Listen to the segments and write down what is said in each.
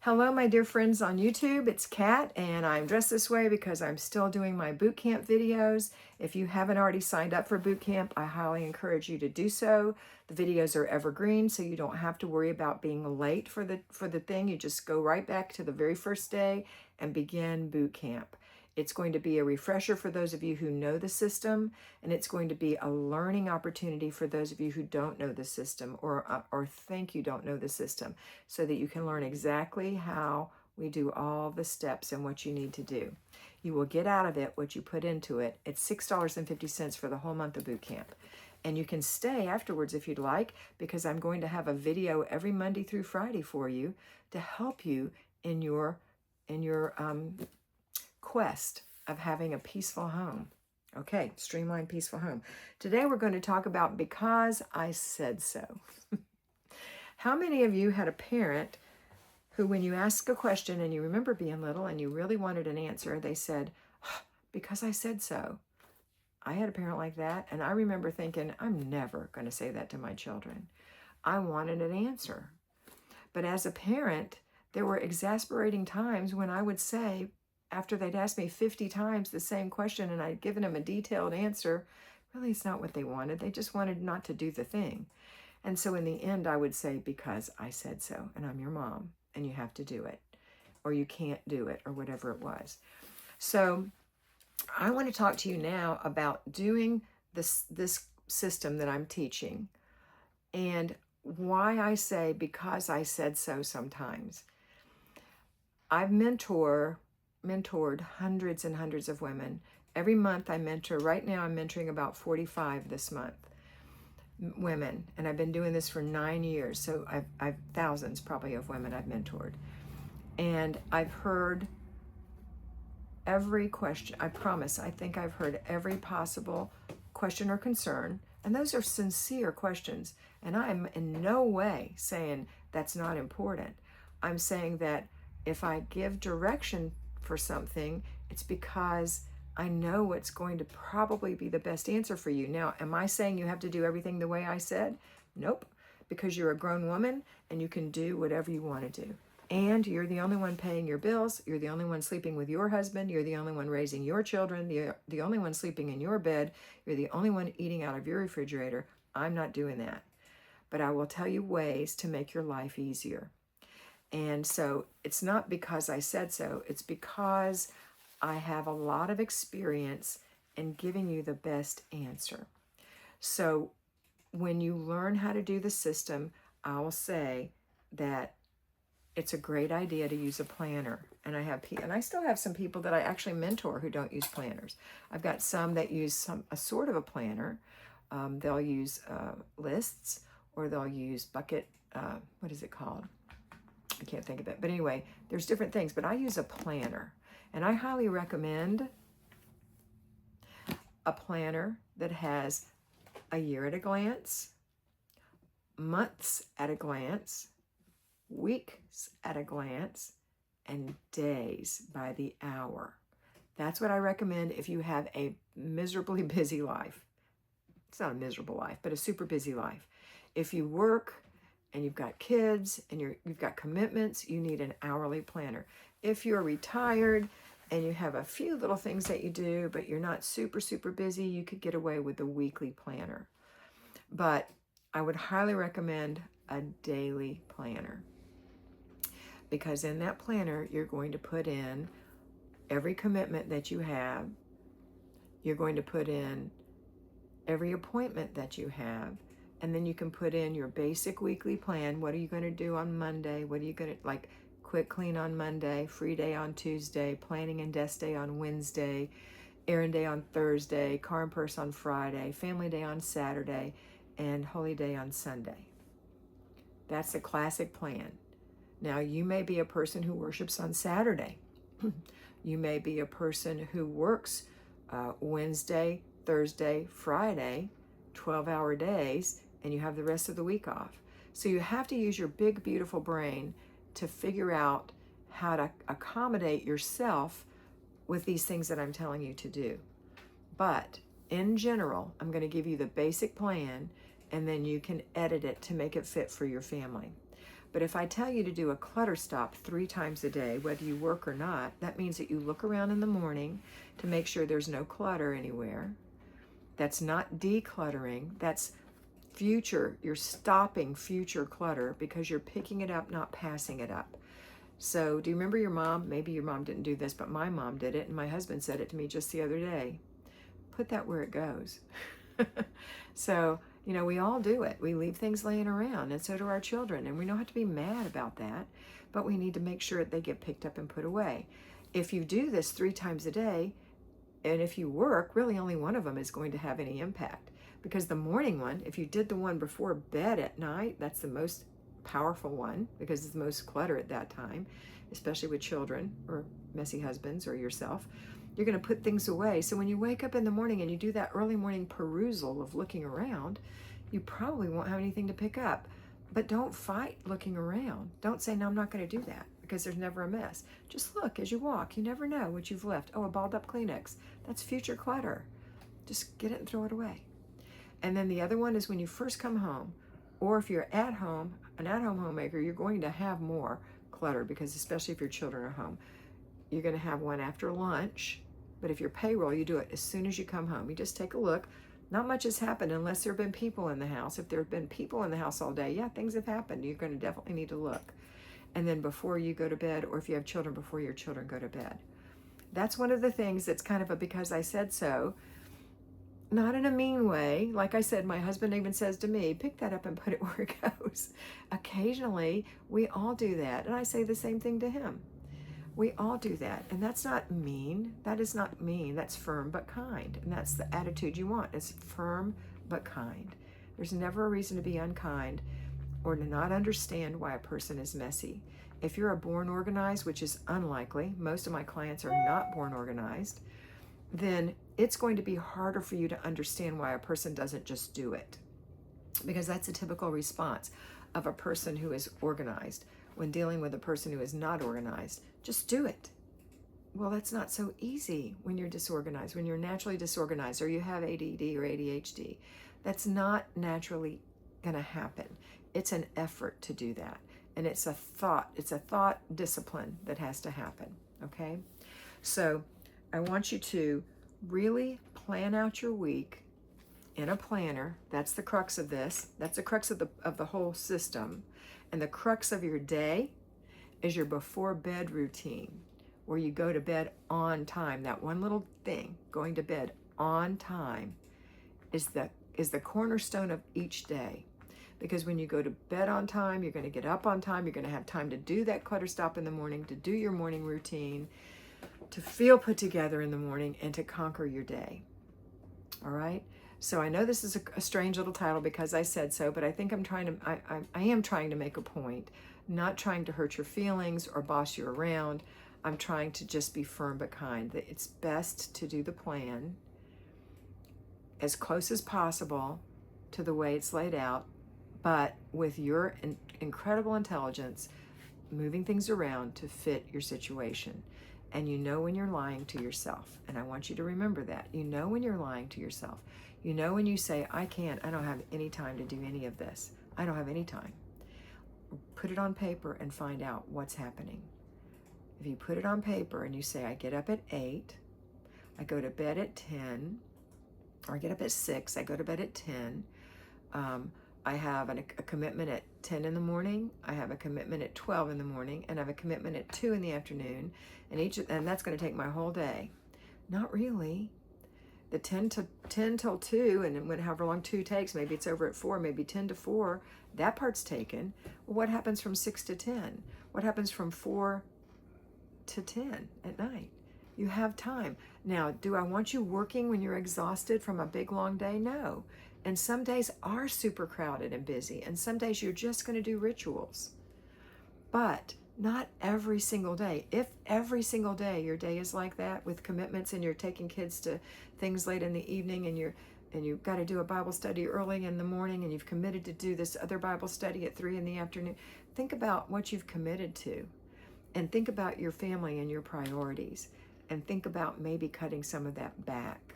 Hello, my dear friends on YouTube. It's Kat, and I'm dressed this way because I'm still doing my boot camp videos. If you haven't already signed up for boot camp, I highly encourage you to do so. The videos are evergreen, so you don't have to worry about being late for the thing. You just go right back to the very first day and begin boot camp. It's going to be a refresher for those of you who know the system, and it's going to be a learning opportunity for those of you who don't know the system or think you don't know the system, so that you can learn exactly how we do all the steps and what you need to do. You will get out of it what you put into it. It's $6.50 for the whole month of boot camp. And you can stay afterwards if you'd like, because I'm going to have a video every Monday through Friday for you to help you in your quest of having a peaceful home. Okay, streamlined, peaceful home. Today we're going to talk about because I said so. How many of you had a parent who, when you ask a question and you remember being little and you really wanted an answer, they said, because I said so? I had a parent like that, and I remember thinking, I'm never going to say that to my children. I wanted an answer. But as a parent, there were exasperating times when I would say, after they'd asked me 50 times the same question and I'd given them a detailed answer, really it's not what they wanted. They just wanted not to do the thing. And so in the end, I would say, because I said so, and I'm your mom, and you have to do it, or you can't do it, or whatever it was. So I want to talk to you now about doing this system that I'm teaching, and why I say because I said so sometimes. I've mentored hundreds and hundreds of women. Every month I mentor. Right now I'm mentoring about 45 this month. Women, and I've been doing this for 9 years, so I've thousands probably of women I've mentored, and I've heard every question. I promise, I think I've heard every possible question or concern, and those are sincere questions, and I'm in no way saying that's not important. I'm saying that if I give direction for something, it's because I know what's going to probably be the best answer for you. Now, am I saying you have to do everything the way I said? Nope, because you're a grown woman and you can do whatever you want to do. And you're the only one paying your bills. You're the only one sleeping with your husband. You're the only one raising your children. You're the only one sleeping in your bed. You're the only one eating out of your refrigerator. I'm not doing that. But I will tell you ways to make your life easier. And so it's not because I said so. It's because I have a lot of experience in giving you the best answer. So when you learn how to do the system, I will say that it's a great idea to use a planner. And I still have some people that I actually mentor who don't use planners. I've got some that use a sort of a planner. They'll use lists, or they'll use bucket. What is it called? I can't think of it. But anyway, there's different things. But I use a planner, and I highly recommend a planner that has a year at a glance, months at a glance, weeks at a glance, and days by the hour. That's what I recommend if you have a miserably busy life. It's not a miserable life, but a super busy life. If you work and you've got kids and you've got commitments, you need an hourly planner. If you're retired and you have a few little things that you do, but you're not super, super busy, you could get away with a weekly planner. But I would highly recommend a daily planner, because in that planner, you're going to put in every commitment that you have. You're going to put in every appointment that you have. And then you can put in your basic weekly plan. What are you going to do on Monday? What are you going to, like, quick clean on Monday, free day on Tuesday, planning and desk day on Wednesday, errand day on Thursday, car and purse on Friday, family day on Saturday, and holy day on Sunday. That's a classic plan. Now, you may be a person who worships on Saturday. You may be a person who works Wednesday, Thursday, Friday, 12-hour days, and you have the rest of the week off. So you have to use your big, beautiful brain to figure out how to accommodate yourself with these things that I'm telling you to do. But in general, I'm going to give you the basic plan, and then you can edit it to make it fit for your family. But if I tell you to do a clutter stop 3 times a day, whether you work or not, that means that you look around in the morning to make sure there's no clutter anywhere. That's not decluttering. That's future. You're stopping future clutter because you're picking it up, not passing it up. So do you remember your mom? Maybe your mom didn't do this, but my mom did it, and my husband said it to me just the other day. Put that where it goes. So, you know, we all do it. We leave things laying around, and so do our children, and we don't have to be mad about that, but we need to make sure that they get picked up and put away. If you do this 3 times a day, and if you work, really only one of them is going to have any impact, because the morning one, if you did the one before bed at night, that's the most powerful one because it's the most clutter at that time, especially with children or messy husbands or yourself. You're going to put things away. So when you wake up in the morning and you do that early morning perusal of looking around, you probably won't have anything to pick up. But don't fight looking around. Don't say, no, I'm not going to do that, because there's never a mess. Just look as you walk. You never know what you've left. Oh, a balled up Kleenex. That's future clutter. Just get it and throw it away. And then the other one is when you first come home, or if you're at home, an at-home homemaker, you're going to have more clutter, because especially if your children are home, you're going to have one after lunch. But if you're payroll, you do it as soon as you come home. You just take a look. Not much has happened unless there have been people in the house. If there have been people in the house all day, yeah, things have happened. You're going to definitely need to look. And then before you go to bed, or if you have children, before your children go to bed. That's one of the things that's kind of a because I said so. Not in a mean way. Like I said, my husband even says to me, pick that up and put it where it goes. Occasionally, we all do that. And I say the same thing to him. We all do that. And that's not mean. That is not mean. That's firm but kind. And that's the attitude you want. It's firm but kind. There's never a reason to be unkind or to not understand why a person is messy. If you're a born organized, which is unlikely, most of my clients are not born organized, then it's going to be harder for you to understand why a person doesn't just do it. Because that's a typical response of a person who is organized when dealing with a person who is not organized. Just do it. Well, that's not so easy when you're disorganized, when you're naturally disorganized, or you have ADD or ADHD. That's not naturally going to happen. It's an effort to do that. And it's a thought discipline that has to happen. Okay? So I want you to really plan out your week in a planner. That's the crux of this. That's the crux of the whole system. And the crux of your day is your before bed routine, where you go to bed on time. That one little thing, going to bed on time, is the cornerstone of each day. Because when you go to bed on time, you're going to get up on time. You're going to have time to do that clutter stop in the morning, to do your morning routine, to feel put together in the morning, and to conquer your day. All right? So I know this is a strange little title because I said so, but I think I am trying to make a point, not trying to hurt your feelings or boss you around. I'm trying to just be firm but kind. That it's best to do the plan as close as possible to the way it's laid out, but with your incredible intelligence, moving things around to fit your situation. And you know when you're lying to yourself. And I want you to remember that. You know when you're lying to yourself. You know when you say, I don't have any time to do any of this. I don't have any time. Put it on paper and find out what's happening. If you put it on paper and you say, I get up at 8, I go to bed at 10, or I get up at 6, I go to bed at 10, I have a commitment at 10 in the morning, I have a commitment at 12 in the morning, and I have a commitment at 2 in the afternoon, and that's going to take my whole day. Not really. The 10 till 2, and then however long 2 takes, maybe it's over at 4, maybe 10 to 4, that part's taken. Well, what happens from 6 to 10? What happens from 4 to 10 at night? You have time. Now, do I want you working when you're exhausted from a big long day? No. And some days are super crowded and busy, and some days you're just going to do rituals. But not every single day. If every single day your day is like that with commitments, and you're taking kids to things late in the evening, and you've got to do a Bible study early in the morning, and you've committed to do this other Bible study at 3 in the afternoon, think about what you've committed to, and think about your family and your priorities, and think about maybe cutting some of that back.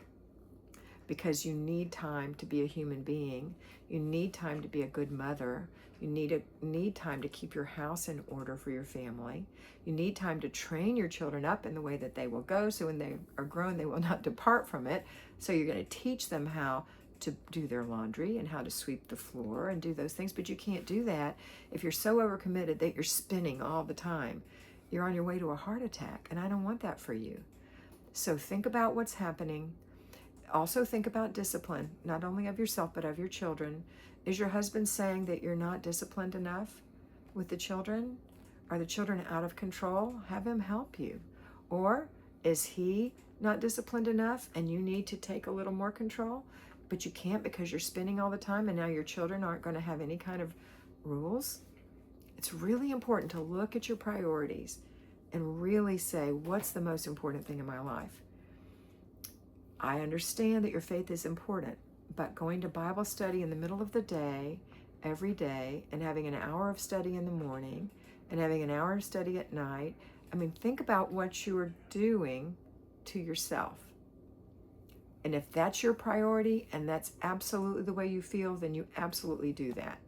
because you need time to be a human being. You need time to be a good mother. You need time to keep your house in order for your family. You need time to train your children up in the way that they will go, so when they are grown, they will not depart from it. So you're going to teach them how to do their laundry and how to sweep the floor and do those things. But you can't do that if you're so overcommitted that you're spinning all the time. You're on your way to a heart attack, and I don't want that for you. So think about what's happening. Also think about discipline, not only of yourself, but of your children. Is your husband saying that you're not disciplined enough with the children? Are the children out of control? Have him help you. Or is he not disciplined enough and you need to take a little more control, but you can't because you're spinning all the time and now your children aren't going to have any kind of rules? It's really important to look at your priorities and really say, what's the most important thing in my life? I understand that your faith is important, but going to Bible study in the middle of the day, every day, and having an hour of study in the morning, and having an hour of study at night, think about what you are doing to yourself. And if that's your priority, and that's absolutely the way you feel, then you absolutely do that.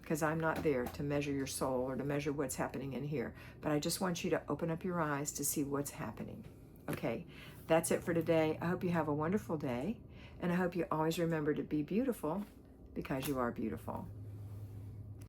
Because I'm not there to measure your soul or to measure what's happening in here. But I just want you to open up your eyes to see what's happening. Okay, that's it for today. I hope you have a wonderful day. And I hope you always remember to be beautiful because you are beautiful.